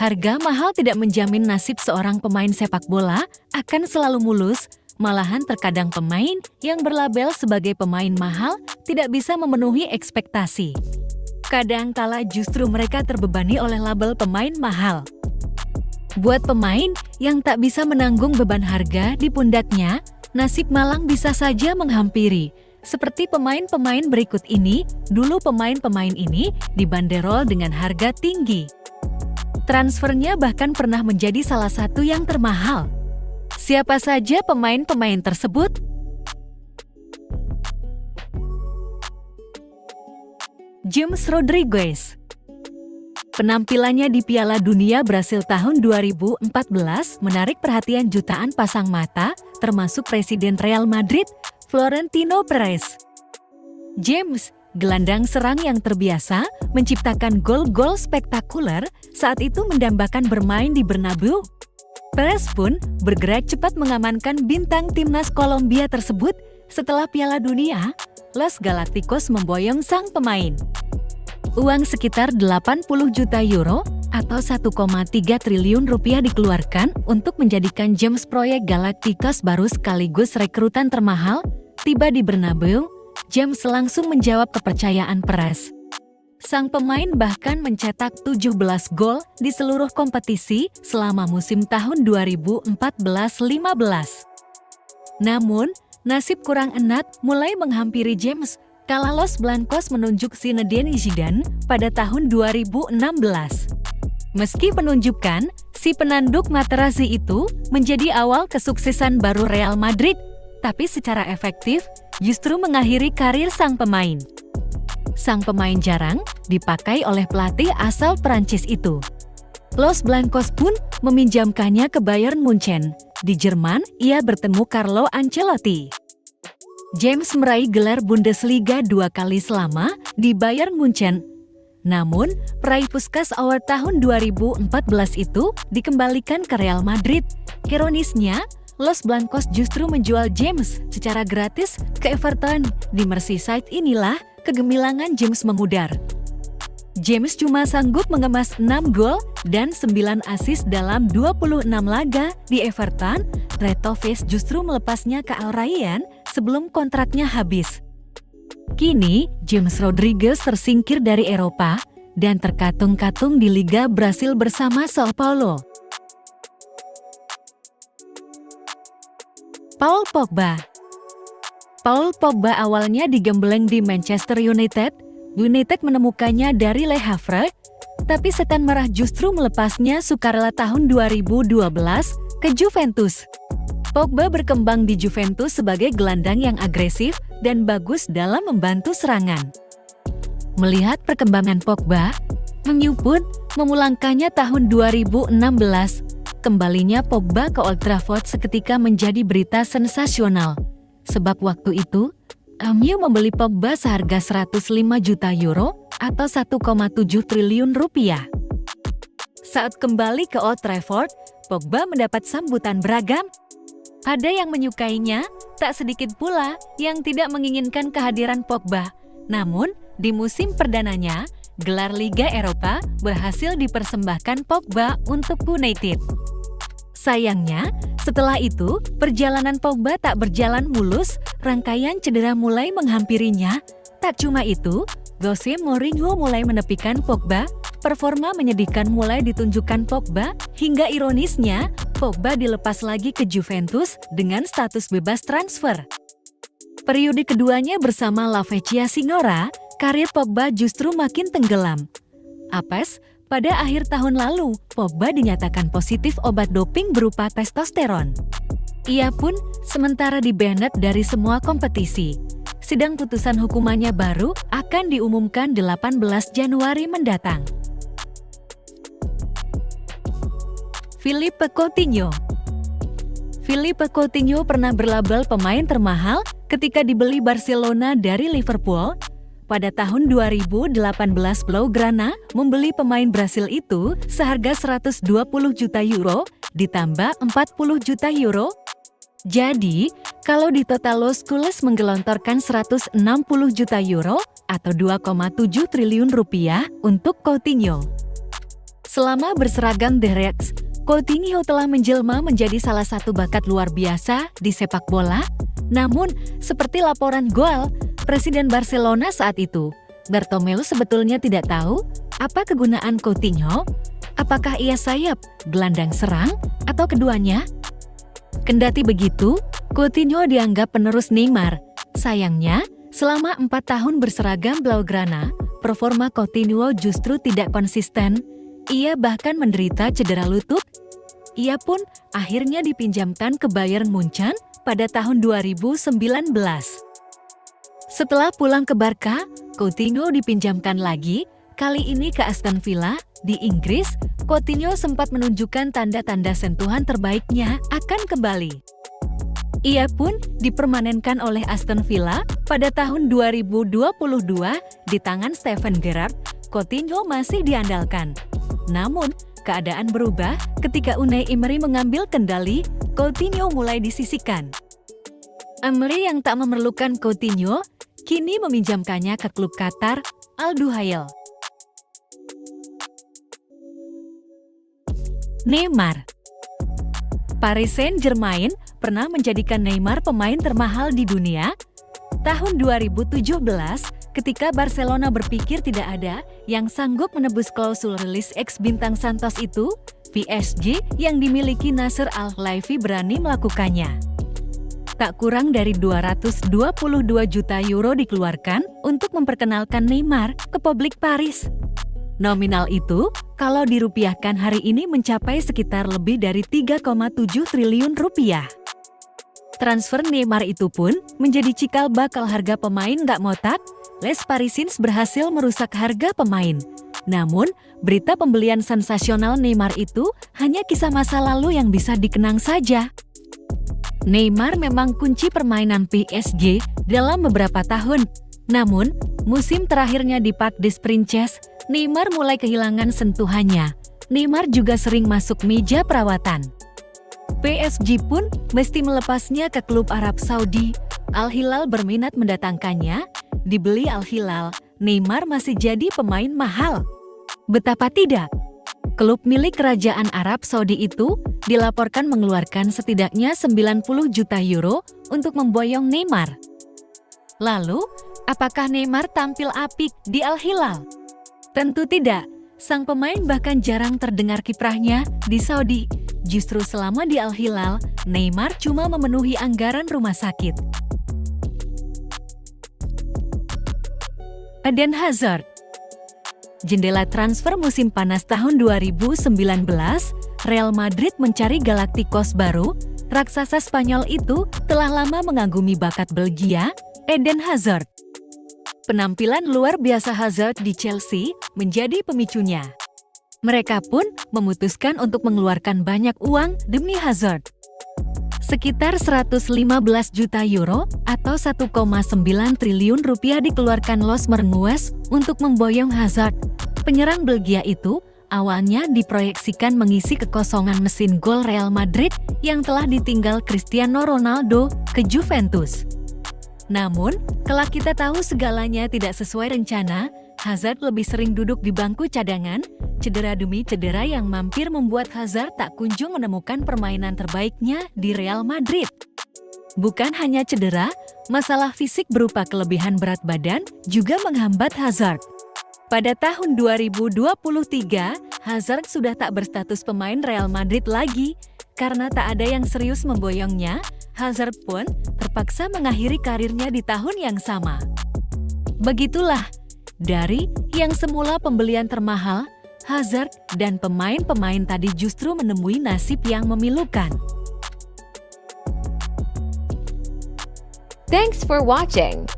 Harga mahal tidak menjamin nasib seorang pemain sepak bola akan selalu mulus, malahan terkadang pemain yang berlabel sebagai pemain mahal tidak bisa memenuhi ekspektasi. Kadangkala justru mereka terbebani oleh label pemain mahal. Buat pemain yang tak bisa menanggung beban harga di pundaknya, nasib malang bisa saja menghampiri. Seperti pemain-pemain berikut ini, dulu pemain-pemain ini dibanderol dengan harga tinggi. Transfernya bahkan pernah menjadi salah satu yang termahal. Siapa saja pemain-pemain tersebut? James Rodriguez. Penampilannya di Piala Dunia Brasil tahun 2014 menarik perhatian jutaan pasang mata, termasuk Presiden Real Madrid, Florentino Perez. James, gelandang serang yang terbiasa menciptakan gol-gol spektakuler, saat itu mendambakan bermain di Bernabeu. Perez pun bergerak cepat mengamankan bintang timnas Kolombia tersebut setelah Piala Dunia. Los Galacticos memboyong sang pemain. Uang sekitar 80 juta euro atau 1,3 triliun rupiah dikeluarkan untuk menjadikan James proyek Galacticos baru sekaligus rekrutan termahal. Tiba di Bernabeu, James langsung menjawab kepercayaan Perez. Sang pemain bahkan mencetak 17 gol di seluruh kompetisi selama musim tahun 2014-15. Namun, nasib kurang enak mulai menghampiri James kala Los Blancos menunjuk Zinedine Zidane pada tahun 2016. Meski penunjukan si penanduk Materazzi itu menjadi awal kesuksesan baru Real Madrid, tapi secara efektif justru mengakhiri karir sang pemain. Sang pemain jarang dipakai oleh pelatih asal Prancis itu. Los Blancos pun meminjamkannya ke Bayern Munchen. Di Jerman, ia bertemu Carlo Ancelotti. James meraih gelar Bundesliga 2 kali selama di Bayern Munchen. Namun, peraih Puskás Award tahun 2014 itu dikembalikan ke Real Madrid. Ironisnya, Los Blancos justru menjual James secara gratis ke Everton. Di Merseyside inilah kegemilangan James memudar. James cuma sanggup mengemas 6 gol dan 9 assist dalam 26 laga di Everton. Retovic justru melepasnya ke Al Rayyan sebelum kontraknya habis. Kini, James Rodriguez tersingkir dari Eropa dan terkatung-katung di Liga Brasil bersama Sao Paulo. Paul Pogba. Paul Pogba awalnya digembleng di Manchester United. United menemukannya dari Le Havre, tapi setan merah justru melepasnya sukarela tahun 2012 ke Juventus. Pogba berkembang di Juventus sebagai gelandang yang agresif dan bagus dalam membantu serangan. Melihat perkembangan Pogba, MU pun memulangkannya tahun 2016. Kembalinya Pogba ke Old Trafford seketika menjadi berita sensasional. Sebab waktu itu, MU membeli Pogba seharga 105 juta euro atau 1,7 triliun rupiah. Saat kembali ke Old Trafford, Pogba mendapat sambutan beragam. Ada yang menyukainya, tak sedikit pula yang tidak menginginkan kehadiran Pogba. Namun, di musim perdananya, gelar Liga Eropa berhasil dipersembahkan Pogba untuk United. Sayangnya, setelah itu, perjalanan Pogba tak berjalan mulus, rangkaian cedera mulai menghampirinya. Tak cuma itu, Jose Mourinho mulai menepikan Pogba, performa menyedihkan mulai ditunjukkan Pogba, hingga ironisnya, Pogba dilepas lagi ke Juventus dengan status bebas transfer. Periode keduanya bersama La Vecchia Signora, karir Pogba justru makin tenggelam. Apes, pada akhir tahun lalu, Pogba dinyatakan positif obat doping berupa testosteron. Ia pun sementara di-banned dari semua kompetisi. Sidang putusan hukumannya baru akan diumumkan 18 Januari mendatang. Philippe Coutinho. Philippe Coutinho pernah berlabel pemain termahal ketika dibeli Barcelona dari Liverpool. Pada tahun 2018 Blaugrana membeli pemain Brasil itu seharga 120 juta euro ditambah 40 juta euro. Jadi, kalau di total Los Culés menggelontorkan 160 juta euro atau 2,7 triliun rupiah untuk Coutinho. Selama berseragam The Reds, Coutinho telah menjelma menjadi salah satu bakat luar biasa di sepak bola. Namun, seperti laporan Goal, Presiden Barcelona saat itu, Bartomeu sebetulnya tidak tahu apa kegunaan Coutinho. Apakah ia sayap, gelandang serang, atau keduanya? Kendati begitu, Coutinho dianggap penerus Neymar. Sayangnya, selama 4 tahun berseragam Blaugrana, performa Coutinho justru tidak konsisten. Ia bahkan menderita cedera lutut. Ia pun akhirnya dipinjamkan ke Bayern Munchen pada tahun 2019. Setelah pulang ke Barca, Coutinho dipinjamkan lagi, kali ini ke Aston Villa. Di Inggris, Coutinho sempat menunjukkan tanda-tanda sentuhan terbaiknya akan kembali. Ia pun dipermanenkan oleh Aston Villa pada tahun 2022 di tangan Steven Gerrard. Coutinho masih diandalkan. Namun, keadaan berubah ketika Unai Emery mengambil kendali. Coutinho mulai disisihkan. Emery yang tak memerlukan Coutinho kini meminjamkannya ke klub Qatar, Al Duhail. Neymar. Paris Saint-Germain pernah menjadikan Neymar pemain termahal di dunia. Tahun 2017, ketika Barcelona berpikir tidak ada yang sanggup menebus klausul rilis ex-bintang Santos itu, PSG yang dimiliki Nasser Al-Khelaifi berani melakukannya. Tak kurang dari 222 juta euro dikeluarkan untuk memperkenalkan Neymar ke publik Paris. Nominal itu, kalau dirupiahkan hari ini mencapai sekitar lebih dari 3,7 triliun rupiah. Transfer Neymar itu pun menjadi cikal bakal harga pemain gak motak. Les Parisiens berhasil merusak harga pemain. Namun, berita pembelian sensasional Neymar itu hanya kisah masa lalu yang bisa dikenang saja. Neymar memang kunci permainan PSG dalam beberapa tahun. Namun, musim terakhirnya di Parc des Princes, Neymar mulai kehilangan sentuhannya. Neymar juga sering masuk meja perawatan. PSG pun mesti melepasnya ke klub Arab Saudi. Al Hilal berminat mendatangkannya. Dibeli Al Hilal, Neymar masih jadi pemain mahal. Betapa tidak? Klub milik Kerajaan Arab Saudi itu dilaporkan mengeluarkan setidaknya 90 juta euro untuk memboyong Neymar. Lalu, apakah Neymar tampil apik di Al Hilal? Tentu tidak. Sang pemain bahkan jarang terdengar kiprahnya di Saudi. Justru selama di Al Hilal, Neymar cuma memenuhi anggaran rumah sakit. Eden Hazard. Jendela transfer musim panas tahun 2019, Real Madrid mencari Galacticos baru. Raksasa Spanyol itu telah lama mengagumi bakat Belgia, Eden Hazard. Penampilan luar biasa Hazard di Chelsea menjadi pemicunya. Mereka pun memutuskan untuk mengeluarkan banyak uang demi Hazard. Sekitar 115 juta euro atau 1,9 triliun rupiah dikeluarkan Los Merengues untuk memboyong Hazard. Penyerang Belgia itu awalnya diproyeksikan mengisi kekosongan mesin gol Real Madrid yang telah ditinggal Cristiano Ronaldo ke Juventus. Namun, kelak kita tahu segalanya tidak sesuai rencana. Hazard lebih sering duduk di bangku cadangan. Cedera demi cedera yang mampir membuat Hazard tak kunjung menemukan permainan terbaiknya di Real Madrid. Bukan hanya cedera, masalah fisik berupa kelebihan berat badan juga menghambat Hazard. Pada tahun 2023, Hazard sudah tak berstatus pemain Real Madrid lagi. Karena tak ada yang serius memboyongnya, Hazard pun terpaksa mengakhiri karirnya di tahun yang sama. Begitulah, dari yang semula pembelian termahal, Hazard dan pemain-pemain tadi justru menemui nasib yang memilukan. Thanks for watching.